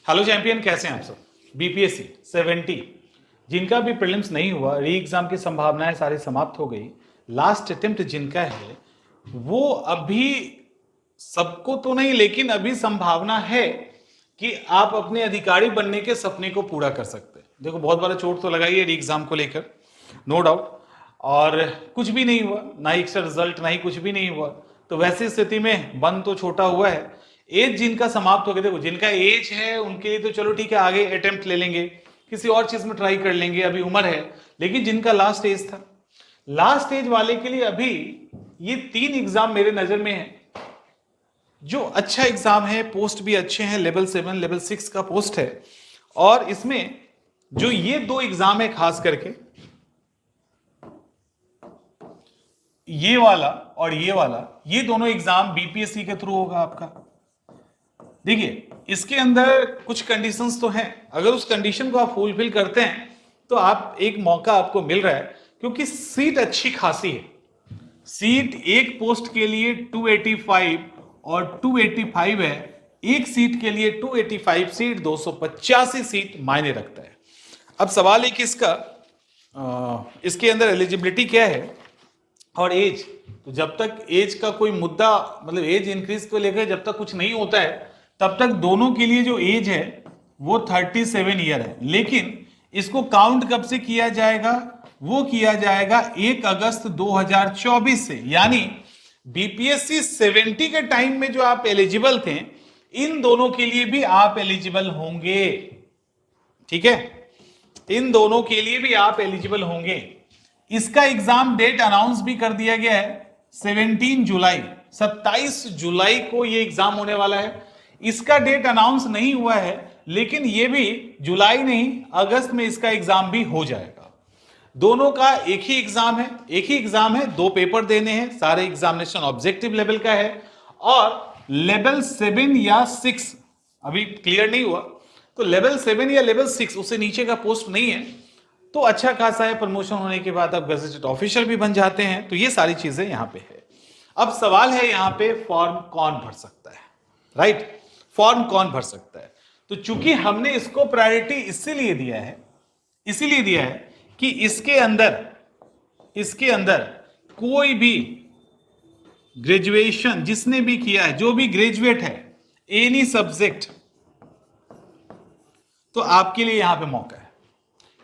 Hello champion, कैसे हैं आप सब। बीपीएससी 70 जिनका भी प्रीलिम्स नहीं हुआ, री एग्जाम की संभावनाएं सारी समाप्त हो गई। लास्ट अटेम्प्ट जिनका है वो अभी सबको तो नहीं, लेकिन अभी संभावना है कि आप अपने अधिकारी बनने के सपने को पूरा कर सकते हैं। देखो, बहुत बड़ा चोट तो लगाई है री एग्जाम को लेकर, नो डाउट, और कुछ भी नहीं हुआ, ना ही इसका रिजल्ट, ना ही कुछ भी नहीं हुआ। तो वैसी स्थिति में बंद तो छोटा हुआ है। एज जिनका समाप्त हो गया, देखो जिनका एज है उनके लिए तो चलो ठीक है, आगे अटेम्प्ट ले लेंगे, किसी और चीज में ट्राई कर लेंगे, अभी उम्र है। लेकिन जिनका लास्ट एज था, लास्ट एज वाले के लिए अभी ये 3 एग्जाम मेरे नजर में है जो अच्छा एग्जाम है, पोस्ट भी अच्छे हैं, लेवल 7 लेवल 6 का पोस्ट है। और इसमें जो ये 2 एग्जाम है खास करके, ये वाला और ये वाला, ये दोनों एग्जाम बीपीएससी के थ्रू होगा आपका। देखिए, इसके अंदर कुछ कंडीशंस तो हैं, अगर उस कंडीशन को आप फुलफिल करते हैं तो आप एक मौका आपको मिल रहा है, क्योंकि सीट अच्छी खासी है। सीट एक पोस्ट के लिए 285 और 285 है, एक सीट के लिए 285 सीट, 285 सीट मायने रखता है। अब सवाल है कि इसके अंदर एलिजिबिलिटी क्या है और एज। तो जब तक एज का कोई मुद्दा, मतलब एज इंक्रीज को लेकर जब तक कुछ नहीं होता है, तब तक दोनों के लिए जो एज है वो 37 ईयर है। लेकिन इसको काउंट कब से किया जाएगा? वो किया जाएगा 1 अगस्त 2024 से। यानी बीपीएससी 70 के टाइम में जो आप एलिजिबल थे, इन दोनों के लिए भी आप एलिजिबल होंगे। ठीक है, इन दोनों के लिए भी आप एलिजिबल होंगे। इसका एग्जाम डेट अनाउंस भी कर दिया गया है, 17 जुलाई, 27 जुलाई को ये एग्जाम होने वाला है। इसका डेट अनाउंस नहीं हुआ है, लेकिन ये भी जुलाई नहीं, अगस्त में इसका एग्जाम भी हो जाएगा। दोनों का एक ही एग्जाम है, एक ही एग्जाम है, 2 पेपर देने हैं, सारे एग्जामिनेशन ऑब्जेक्टिव लेवल का है। और लेवल 7 या 6 अभी क्लियर नहीं हुआ, तो लेवल 7 या लेवल 6, उससे नीचे का पोस्ट नहीं है, तो अच्छा खासा है। प्रमोशन होने के बाद आप गजेटेड ऑफिशियल भी बन जाते हैं। तो ये सारी चीजें यहां पे है। अब सवाल है यहां पे, फॉर्म कौन भर सकता है? राइट, फॉर्म कौन भर सकता है? तो चूंकि हमने इसको प्रायोरिटी इसीलिए दिया है कि इसके अंदर कोई भी ग्रेजुएशन जिसने भी किया है, जो भी ग्रेजुएट है एनी सब्जेक्ट, तो आपके लिए यहां पे मौका है।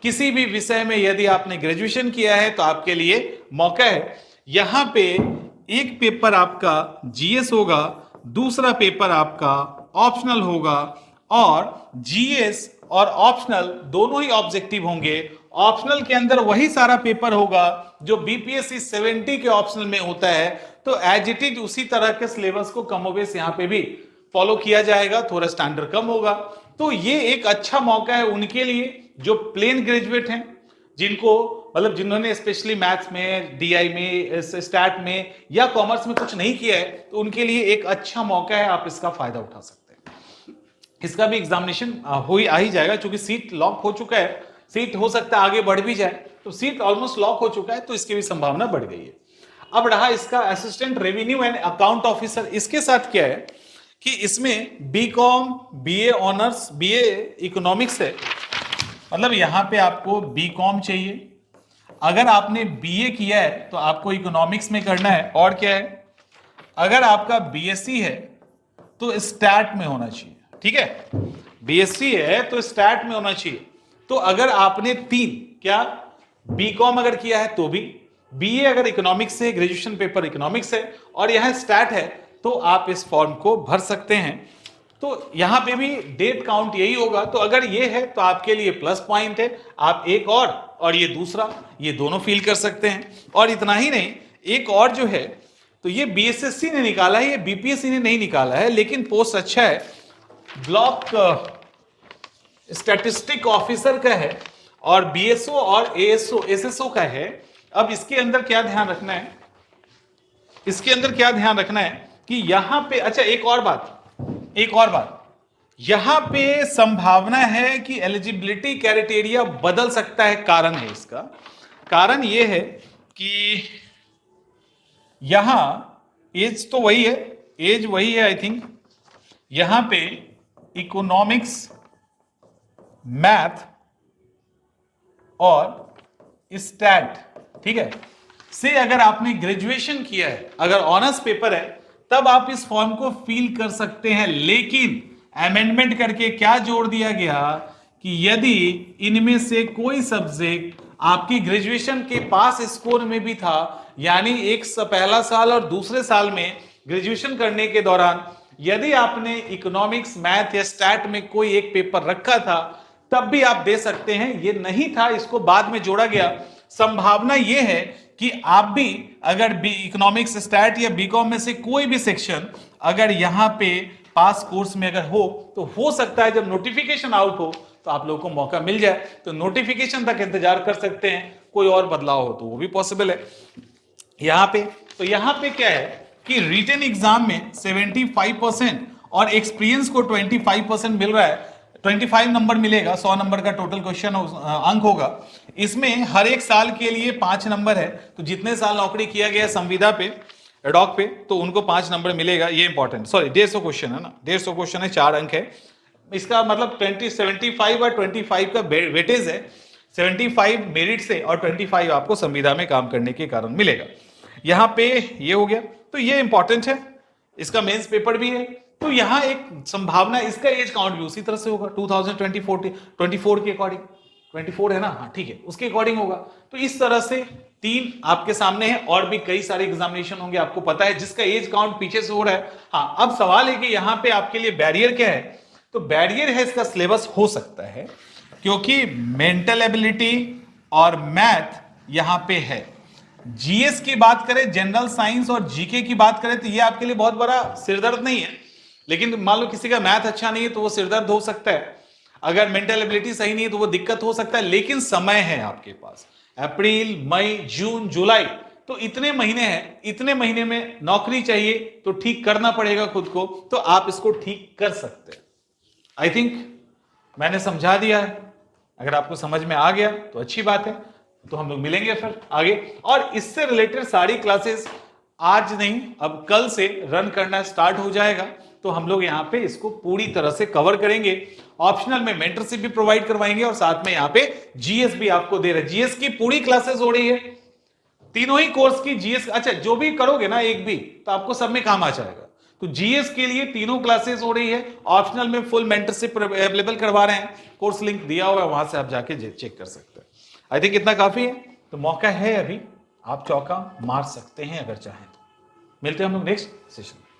किसी भी विषय में यदि आपने ग्रेजुएशन किया है तो आपके लिए मौका है। यहां पे एक पेपर आपका जीएस होगा, दूसरा पेपर आपका ऑप्शनल होगा, और जीएस और ऑप्शनल दोनों ही ऑब्जेक्टिव होंगे। ऑप्शनल के अंदर वही सारा पेपर होगा जो बीपीएससी 70 के ऑप्शनल में होता है। तो एज इट इज उसी तरह के सिलेबस को कमोबेश यहां पे भी फॉलो किया जाएगा, थोड़ा स्टैंडर्ड कम होगा। तो ये एक अच्छा मौका है उनके लिए जो प्लेन ग्रेजुएट हैं, जिनको मतलब जिन्होंने स्पेशली मैथ्स में, डीआई में, स्टैट में या कॉमर्स में कुछ नहीं किया है, तो उनके लिए एक अच्छा मौका है, आप इसका फायदा उठा सकते हैं। इसका भी एग्जामिनेशन आ ही जाएगा, क्योंकि सीट लॉक हो चुका है। सीट हो सकता है आगे बढ़ भी जाए, तो सीट ऑलमोस्ट लॉक हो चुका है, तो इसकी भी संभावना बढ़ गई है। अब रहा इसका assistant revenue and account officer. इसके साथ क्या है कि इसमें BCom, BA honours, BA economics है। मतलब यहां पे आपको बीकॉम चाहिए, अगर आपने बीए किया है तो आपको इकोनॉमिक्स में करना है, और क्या है, अगर आपका बीएससी है तो स्टैट में होना चाहिए। ठीक है, बीएससी है तो स्टैट में होना चाहिए। तो अगर आपने 3 क्या बीकॉम अगर किया है तो भी, बीए अगर इकोनॉमिक्स से, ग्रेजुएशन पेपर इकोनॉमिक्स है, और यहां स्टैट है, तो आप इस फॉर्म को भर सकते हैं। तो यहां पे भी डेट काउंट यही होगा। तो अगर ये है तो आपके लिए प्लस पॉइंट है, आप एक और ये दूसरा, ये दोनों फील कर सकते हैं। और इतना ही नहीं, एक और जो है, तो ये बीएसएससी ने निकाला है, ये बीपीएससी ने नहीं निकाला है, लेकिन पोस्ट अच्छा है, ब्लॉक स्टैटिस्टिक ऑफिसर का है, और बीएसओ और एएसओ एसएसओ का है। अब इसके अंदर क्या ध्यान रखना है, इसके अंदर क्या ध्यान रखना है कि यहां पे, अच्छा एक और बात, यहां पे संभावना है कि एलिजिबिलिटी क्राइटेरिया बदल सकता है। कारण है इसका, कारण यह है कि यहां एज तो वही है, एज वही है आई थिंक। यहां पे इकोनॉमिक्स मैथ और स्टैट, ठीक है, से अगर आपने ग्रेजुएशन किया है, अगर ऑनर्स पेपर है, तब आप इस फॉर्म को फिल कर सकते हैं। लेकिन अमेंडमेंट करके क्या जोड़ दिया गया कि यदि इनमें से कोई सब्जेक्ट आपकी ग्रेजुएशन के पास स्कोर में भी था, यानी एक पहला साल और दूसरे साल में ग्रेजुएशन करने के दौरान यदि आपने इकोनॉमिक्स, मैथ या स्टैट में कोई एक पेपर रखा था, तब भी आप दे सकते हैं। ये नहीं था, इसको बाद में जोड़ा गया। संभावना ये है कि आप भी अगर बी इकोनॉमिक्स, स्टैट या बीकॉम में से कोई भी सेक्शन अगर यहां पे पास कोर्स में अगर हो, तो हो सकता है जब नोटिफिकेशन आउट हो तो आप लोगों को मौका मिल जाए। तो नोटिफिकेशन तक इंतजार कर सकते हैं, कोई और बदलाव हो तो वो भी पॉसिबल है यहां पे। तो यहां पे क्या है कि रिटन एग्जाम में 75% और एक्सपीरियंस को 25% मिल रहा है। 25 नंबर मिलेगा, 100 नंबर का टोटल क्वेश्चन अंक होगा। इसमें हर एक साल के लिए 5 नंबर है, तो जितने साल नौकरी किया गया संविदा पे, एडॉक पे, तो उनको 5 नंबर मिलेगा। ये इंपॉर्टेंट, सॉरी 150 क्वेश्चन है ना, 150 क्वेश्चन है, 4 अंक है। इसका मतलब 75 और 25 का वेटेज है। 75 मेरिट से और 25 आपको संविदा में काम करने के कारण मिलेगा। यहां पे ये हो गया, तो ये इंपॉर्टेंट है। इसका मेंस पेपर भी है, तो यहां एक संभावना, इसका एज काउंट भी उसी तरह से होगा 2024 के अकॉर्डिंग। 24 है ना, हाँ ठीक है, उसके अकॉर्डिंग होगा। तो इस तरह से 3 आपके सामने है, और भी कई सारे एग्जामिनेशन होंगे, आपको पता है, जिसका एज काउंट पीछे से हो रहा है। हाँ, अब सवाल है कि यहां पे आपके लिए बैरियर क्या है। तो बैरियर है इसका सिलेबस हो सकता है, क्योंकि मेंटल एबिलिटी और मैथ यहां पे है। जीएस की बात करें, जनरल साइंस और जीके की बात करें, तो ये आपके लिए बहुत बड़ा सिरदर्द नहीं है। लेकिन मान लो किसी का मैथ अच्छा नहीं है तो वो सिरदर्द हो सकता है, अगर मेंटल एबिलिटी सही नहीं है तो वो दिक्कत हो सकता है। लेकिन समय है आपके पास, अप्रैल, मई, जून, जुलाई, तो इतने महीने हैं। इतने महीने में नौकरी चाहिए तो ठीक करना पड़ेगा खुद को, तो आप इसको ठीक कर सकते हैं। आई थिंक मैंने समझा दिया है। अगर आपको समझ में आ गया तो अच्छी बात है, तो हम लोग मिलेंगे फिर आगे, और इससे रिलेटेड सारी क्लासेस आज नहीं अब कल से रन करना स्टार्ट हो जाएगा। तो हम लोग यहाँ पे इसको पूरी तरह से कवर करेंगे। ऑप्शनल में मेंटरशिप भी प्रोवाइड करवाएंगे, और साथ में यहाँ पे जीएस भी आपको दे रहे हैं। जीएस की पूरी क्लासेस हो रही है, तीनों ही कोर्स की जीएस। अच्छा, जो भी करोगे ना एक भी, तो आपको सब में काम आ जाएगा। तो जीएस के लिए तीनों क्लासेस हो रही है, ऑप्शनल में फुल मेंटरशिप अवेलेबल करवा रहे हैं। कोर्स लिंक दिया हुआ है, वहां से आप जाके चेक कर सकते हैं। आई थिंक इतना काफी है, तो मौका है अभी, आप चौका मार सकते हैं अगर चाहें तो। मिलते हैं हम लोग नेक्स्ट सेशन में।